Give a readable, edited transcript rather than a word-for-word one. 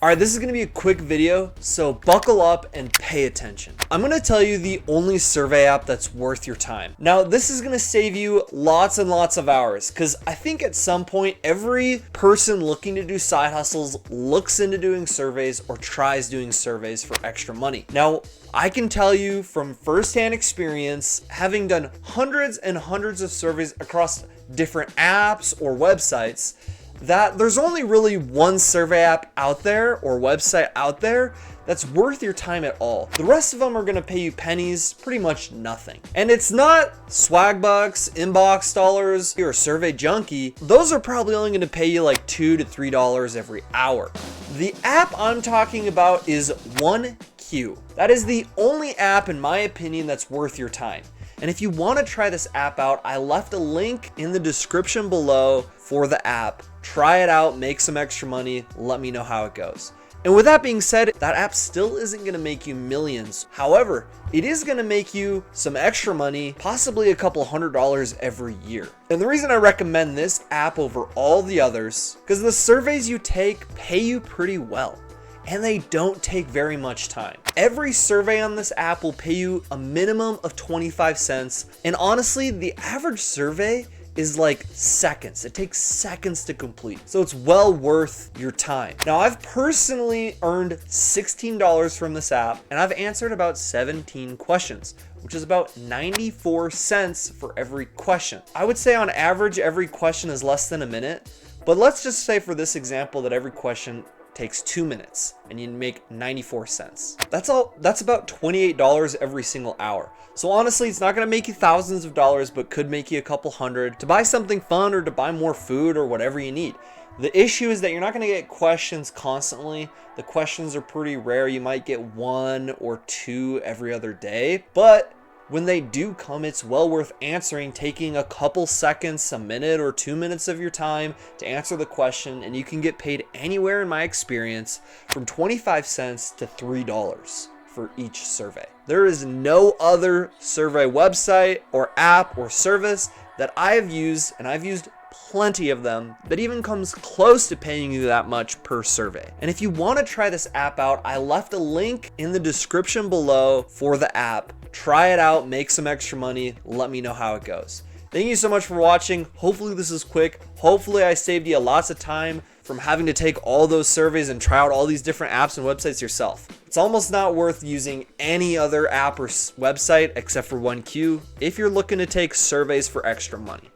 All right, this is gonna be a quick video, so buckle up and pay attention. I'm gonna tell you the only survey app that's worth your time. Now, this is gonna save you lots and lots of hours, because I think at some point, every person looking to do side hustles looks into doing surveys or tries doing surveys for extra money. Now, I can tell you from firsthand experience, having done hundreds and hundreds of surveys across different apps or websites, that there's only really one survey app out there or website out there that's worth your time at all. The rest of them are gonna pay you pennies, pretty much nothing. And it's not swag bucks, inbox dollars, you're a survey junkie. Those are probably only gonna pay you like $2 to $3 every hour. The app I'm talking about is 1Q. That is the only app, in my opinion, that's worth your time. And if you want to try this app out, I left a link in the description below for the app. Try it out, make some extra money, let me know how it goes. And with that being said, that app still isn't going to make you millions. However, it is going to make you some extra money, possibly a couple $100 every year. And the reason I recommend this app over all the others, because the surveys you take pay you pretty well. And they don't take very much time. Every survey on this app will pay you a minimum of 25 cents. And honestly, the average survey is like seconds. It takes seconds to complete. So it's well worth your time. Now, I've personally earned $16 from this app, and I've answered about 17 questions, which is about 94 cents for every question. I would say on average, every question is less than a minute, but let's just say for this example that every question takes 2 minutes and you make 94 cents. That's about $28 every single hour. So honestly, it's not gonna make you thousands of dollars, but could make you a couple hundred to buy something fun or to buy more food or whatever you need. The issue is that you're not gonna get questions constantly. The questions are pretty rare. You might get 1 or 2 every other day, but when they do come, it's well worth answering, taking a couple seconds, a minute or 2 minutes of your time to answer the question, and you can get paid anywhere, in my experience, from 25 cents to $3 for each survey. There is no other survey website or app or service that I have used, and I've used plenty of them, that even comes close to paying you that much per survey. And if you want to try this app out, I left a link in the description below for the app. Try it out, make some extra money, let me know how it goes. Thank you so much for watching. Hopefully this is quick. Hopefully I saved you lots of time from having to take all those surveys and try out all these different apps and websites yourself. It's almost not worth using any other app or website except for 1Q if you're looking to take surveys for extra money.